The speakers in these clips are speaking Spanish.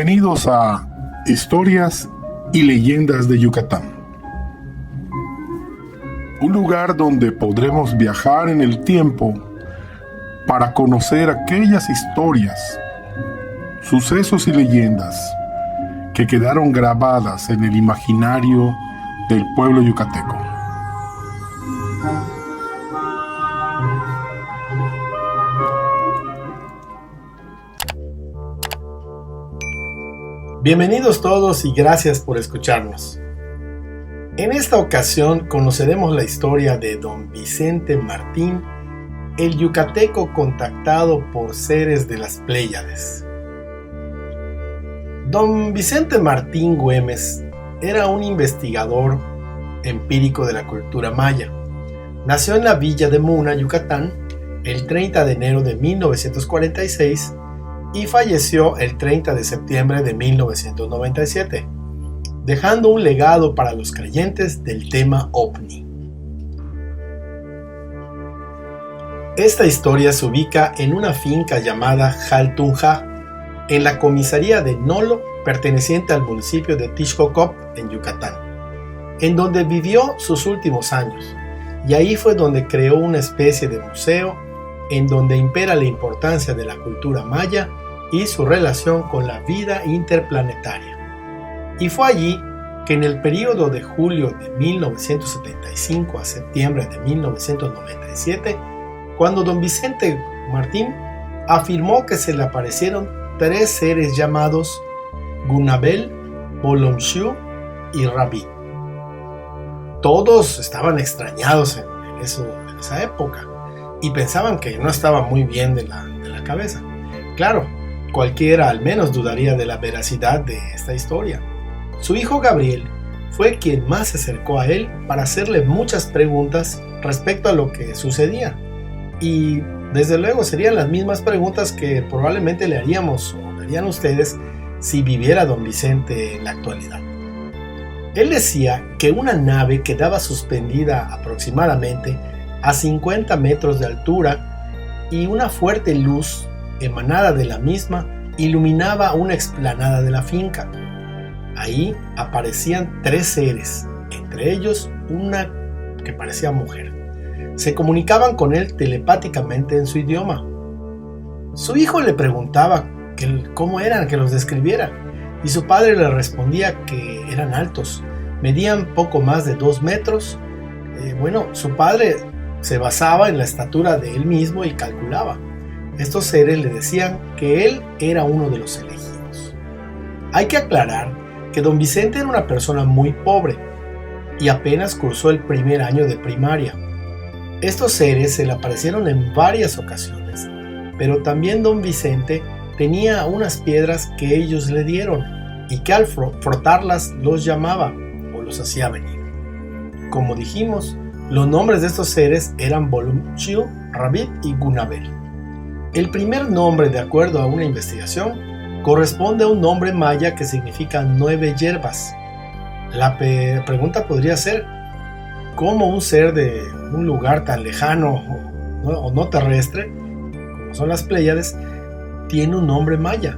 Bienvenidos a Historias y Leyendas de Yucatán. Un lugar donde podremos viajar en el tiempo para conocer aquellas historias, sucesos y leyendas que quedaron grabadas en el imaginario del pueblo yucateco. Bienvenidos todos y gracias por escucharnos. En esta ocasión conoceremos la historia de Don Vicente Martín, el yucateco contactado por seres de las Pléyades. Don Vicente Martín Güemes era un investigador empírico de la cultura maya. Nació en la villa de Muna, Yucatán, el 30 de enero de 1946 y falleció el 30 de septiembre de 1997, dejando un legado para los creyentes del tema OVNI. Esta historia se ubica en una finca llamada Jaltunja, en la comisaría de Nolo, perteneciente al municipio de Tixcocop, en Yucatán, en donde vivió sus últimos años, y ahí fue donde creó una especie de museo en donde impera la importancia de la cultura maya y su relación con la vida interplanetaria. Y fue allí que en el periodo de julio de 1975 a septiembre de 1997, cuando don Vicente Martín afirmó que se le aparecieron tres seres llamados Gunabel, Bolomshiu y Rabí. Todos estaban extrañados en esa época y pensaban que no estaba muy bien de la cabeza. Claro, cualquiera al menos dudaría de la veracidad de esta historia. Su hijo Gabriel fue quien más se acercó a él para hacerle muchas preguntas respecto a lo que sucedía. Y desde luego serían las mismas preguntas que probablemente le haríamos o le harían ustedes si viviera don Vicente en la actualidad. Él decía que una nave quedaba suspendida aproximadamente a 50 metros de altura y una fuerte luz emanada de la misma iluminaba una explanada de la finca. Ahí aparecían tres seres, entre ellos una que parecía mujer. Se comunicaban con él telepáticamente en su idioma. Su hijo le preguntaba cómo eran, que los describiera, y su padre le respondía que eran altos, medían poco más de 2 metros. Su padre se basaba en la estatura de él mismo y calculaba. Estos seres le decían que él era uno de los elegidos. Hay que aclarar que don Vicente era una persona muy pobre y apenas cursó el primer año de primaria. Estos seres se le aparecieron en varias ocasiones, pero también don Vicente tenía unas piedras que ellos le dieron y que al frotarlas los llamaba o los hacía venir. Como dijimos, los nombres de estos seres eran Bolomshiu, Rabit y Gunabel. El primer nombre, de acuerdo a una investigación, corresponde a un nombre maya que significa 9 hierbas. La pregunta podría ser, ¿cómo un ser de un lugar tan lejano o no terrestre, como son las Pléyades, tiene un nombre maya?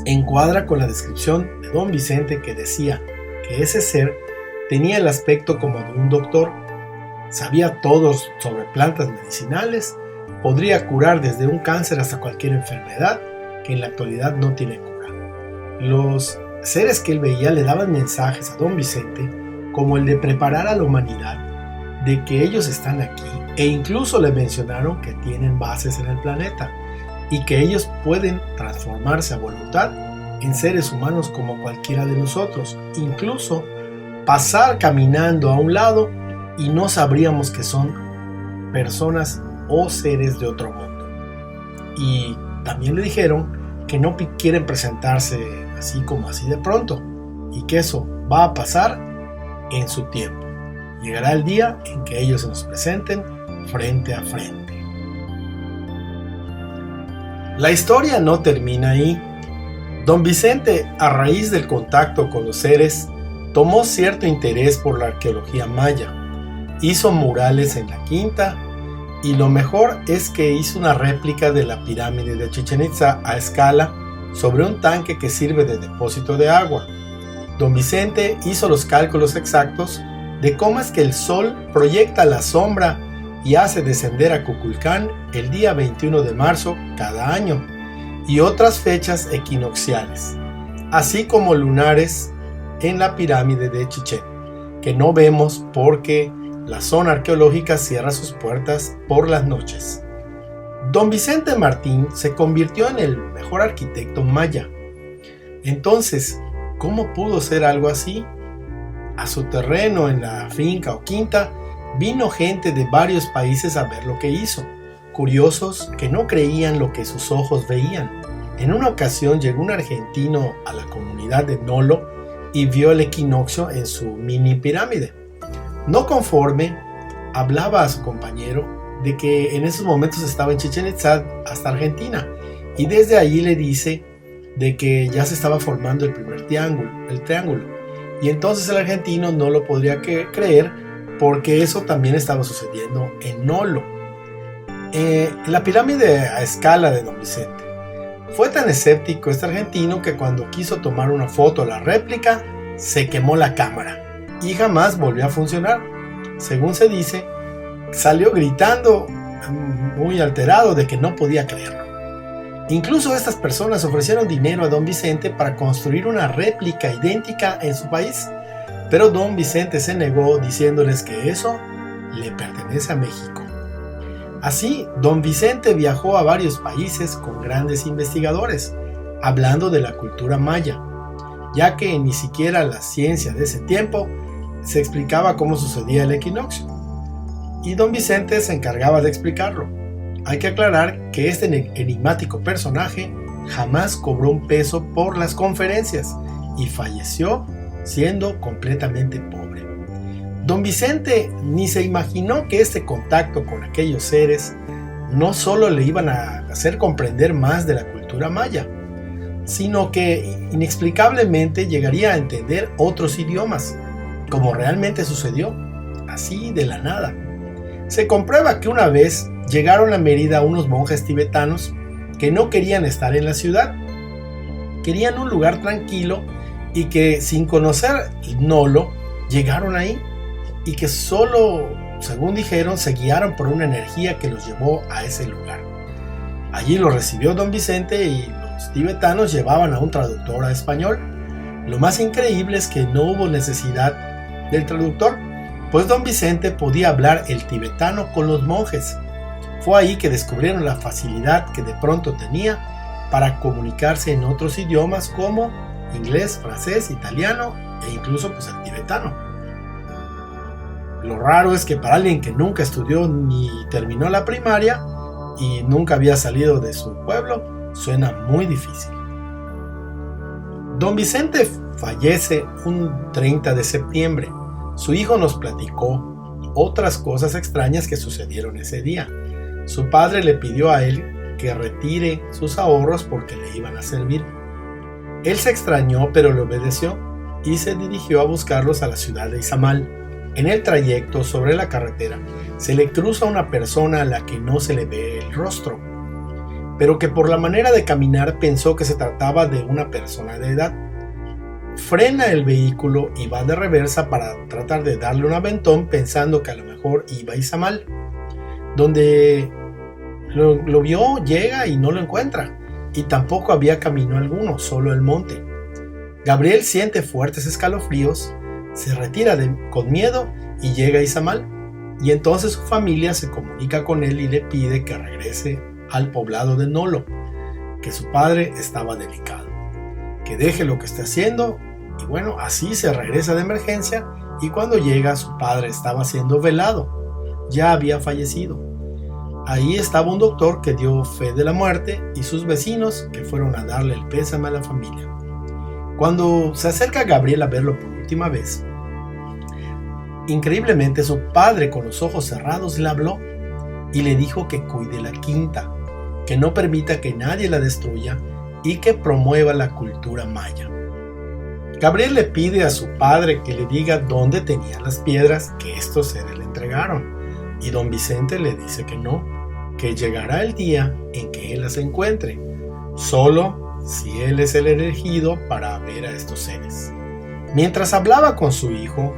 Encuadra con la descripción de don Vicente, que decía que ese ser tenía el aspecto como de un doctor, sabía todo sobre plantas medicinales, podría curar desde un cáncer hasta cualquier enfermedad que en la actualidad no tiene cura. Los seres que él veía le daban mensajes a don Vicente como el de preparar a la humanidad, de que ellos están aquí, e incluso le mencionaron que tienen bases en el planeta y que ellos pueden transformarse a voluntad en seres humanos como cualquiera de nosotros, incluso pasar caminando a un lado y no sabríamos que son personas o seres de otro mundo. Y también le dijeron que no quieren presentarse así como así de pronto, y que eso va a pasar en su tiempo. Llegará el día en que ellos se nos presenten frente a frente. La historia no termina ahí. Don Vicente, a raíz del contacto con los seres, tomó cierto interés por la arqueología maya. Hizo murales en la quinta y lo mejor es que hizo una réplica de la pirámide de Chichén Itzá a escala sobre un tanque que sirve de depósito de agua. Don Vicente hizo los cálculos exactos de cómo es que el sol proyecta la sombra y hace descender a Kukulcán el día 21 de marzo cada año, y otras fechas equinocciales, así como lunares en la pirámide de Chichén, que no vemos porque la zona arqueológica cierra sus puertas por las noches. Don Vicente Martín se convirtió en el mejor arquitecto maya. Entonces, ¿cómo pudo ser algo así? A su terreno, en la finca o quinta, vino gente de varios países a ver lo que hizo, curiosos que no creían lo que sus ojos veían. En una ocasión llegó un argentino a la comunidad de Nolo y vio el equinoccio en su mini pirámide. No conforme, hablaba a su compañero de que en esos momentos estaba en Chichén Itzá hasta Argentina, y desde allí le dice de que ya se estaba formando el primer triángulo, y entonces el argentino no lo podría creer porque eso también estaba sucediendo en Nolo. La pirámide a escala de Don Vicente. Fue tan escéptico este argentino que cuando quiso tomar una foto a la réplica, se quemó la cámara y jamás volvió a funcionar. Según se dice, salió gritando muy alterado de que no podía creerlo. Incluso estas personas ofrecieron dinero a Don Vicente para construir una réplica idéntica en su país, pero Don Vicente se negó diciéndoles que eso le pertenece a México. Así, Don Vicente viajó a varios países con grandes investigadores, hablando de la cultura maya, ya que ni siquiera la ciencia de ese tiempo se explicaba cómo sucedía el equinoccio, y Don Vicente se encargaba de explicarlo. Hay que aclarar que este enigmático personaje jamás cobró un peso por las conferencias y falleció siendo completamente pobre. Don Vicente ni se imaginó que este contacto con aquellos seres no solo le iban a hacer comprender más de la cultura maya, sino que inexplicablemente llegaría a entender otros idiomas, como realmente sucedió, así de la nada. Se comprueba que una vez llegaron a Mérida unos monjes tibetanos que no querían estar en la ciudad, querían un lugar tranquilo y que sin conocer Nolo llegaron ahí y que solo, según dijeron, se guiaron por una energía que los llevó a ese lugar. Allí los recibió Don Vicente y los tibetanos llevaban a un traductor a español. Lo más increíble es que no hubo necesidad del traductor, pues Don Vicente podía hablar el tibetano con los monjes. Fue ahí que descubrieron la facilidad que de pronto tenía para comunicarse en otros idiomas como inglés, francés, italiano e incluso pues el tibetano. Lo raro es que para alguien que nunca estudió ni terminó la primaria y nunca había salido de su pueblo, suena muy difícil. Don Vicente fallece un 30 de septiembre. Su hijo nos platicó otras cosas extrañas que sucedieron ese día. Su padre le pidió a él que retire sus ahorros porque le iban a servir. Él se extrañó, pero le obedeció y se dirigió a buscarlos a la ciudad de Izamal. En el trayecto sobre la carretera se le cruza una persona a la que no se le ve el rostro, pero que por la manera de caminar pensó que se trataba de una persona de edad. Frena el vehículo y va de reversa para tratar de darle un aventón pensando que a lo mejor iba a Izamal. Donde lo vio, llega y no lo encuentra, y tampoco había camino alguno, solo el monte. Gabriel siente fuertes escalofríos, se retira con miedo y llega a Izamal, y entonces su familia se comunica con él y le pide que regrese al poblado de Nolo, que su padre estaba delicado, que deje lo que está haciendo, y bueno, así se regresa de emergencia, y cuando llega su padre estaba siendo velado, ya había fallecido. Ahí estaba un doctor que dio fe de la muerte y sus vecinos que fueron a darle el pésame a la familia. Cuando se acerca Gabriel a verlo por última vez, increíblemente su padre con los ojos cerrados le habló y le dijo que cuide la quinta, que no permita que nadie la destruya y que promueva la cultura maya. Gabriel le pide a su padre que le diga dónde tenían las piedras que estos seres le entregaron, y don Vicente le dice que no, que llegará el día en que él las encuentre. Solo si él es el elegido para ver a estos seres. Mientras hablaba con su hijo,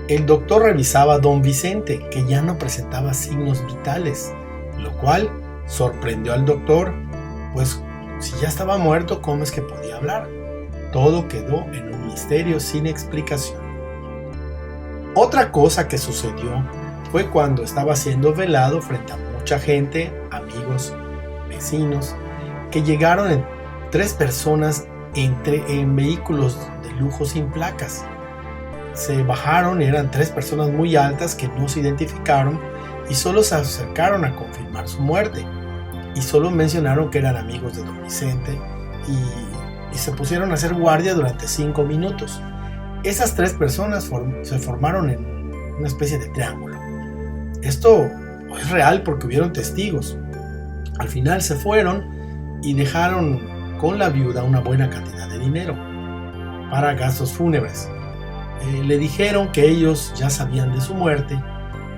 el doctor revisaba a don Vicente, que ya no presentaba signos vitales, lo cual sorprendió al doctor, pues si ya estaba muerto, ¿cómo es que podía hablar? Todo quedó en un misterio sin explicación. Otra cosa que sucedió fue cuando estaba siendo velado frente a mucha gente, amigos, vecinos, que llegaron en 3 personas en vehículos de lujo sin placas. Se bajaron, eran 3 personas muy altas que no se identificaron y solo se acercaron a confirmar su muerte. Y solo mencionaron que eran amigos de don Vicente y se pusieron a hacer guardia durante 5 minutos. Esas 3 personas se formaron en una especie de triángulo. Esto es real porque hubieron testigos. Al final se fueron y dejaron con la viuda una buena cantidad de dinero para gastos fúnebres. Le dijeron que ellos ya sabían de su muerte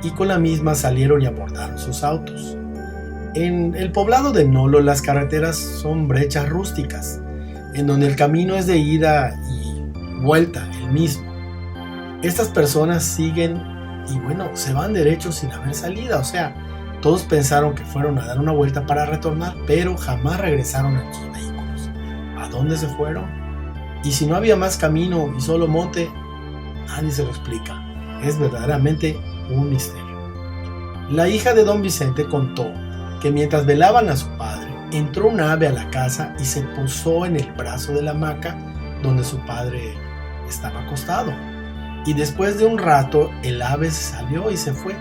y con la misma salieron y abordaron sus autos. En el poblado de Nolo las carreteras son brechas rústicas, en donde el camino es de ida y vuelta el mismo. Estas personas siguen y se van derechos sin haber salida, o sea, todos pensaron que fueron a dar una vuelta para retornar, pero jamás regresaron en sus vehículos. ¿A dónde se fueron? Y si no había más camino y solo monte, nadie se lo explica. Es verdaderamente un misterio. La hija de don Vicente contó que mientras velaban a su padre, entró un ave a la casa y se posó en el brazo de la hamaca donde su padre estaba acostado. Y después de un rato, el ave salió y se fue.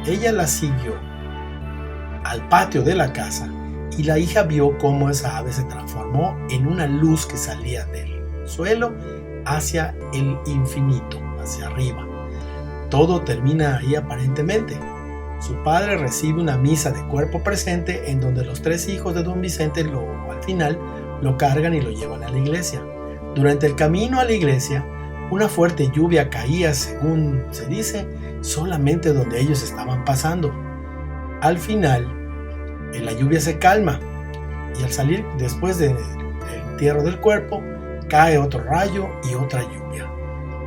Ella la siguió al patio de la casa y la hija vio cómo esa ave se transformó en una luz que salía del suelo hacia el infinito, hacia arriba. Todo termina ahí aparentemente. Su padre recibe una misa de cuerpo presente en donde los 3 hijos de don Vicente al final lo cargan y lo llevan a la iglesia. Durante el camino a la iglesia, una fuerte lluvia caía, según se dice, solamente donde ellos estaban pasando. Al final, la lluvia se calma y al salir después del entierro del cuerpo, cae otro rayo y otra lluvia.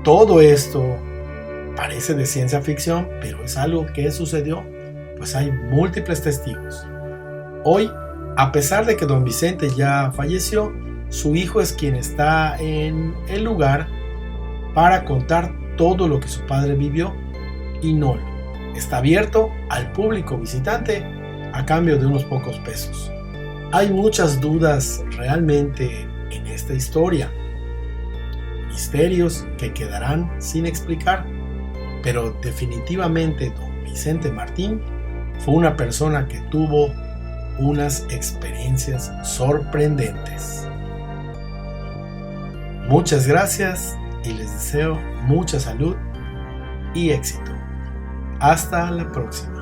Todo esto parece de ciencia ficción, pero es algo que sucedió, pues hay múltiples testigos. Hoy, a pesar de que don Vicente ya falleció, su hijo es quien está en el lugar para contar todo lo que su padre vivió y no está abierto al público visitante a cambio de unos pocos pesos. Hay muchas dudas realmente en esta historia, misterios que quedarán sin explicar, pero definitivamente don Vicente Martín fue una persona que tuvo unas experiencias sorprendentes. Muchas gracias y les deseo mucha salud y éxito. Hasta la próxima.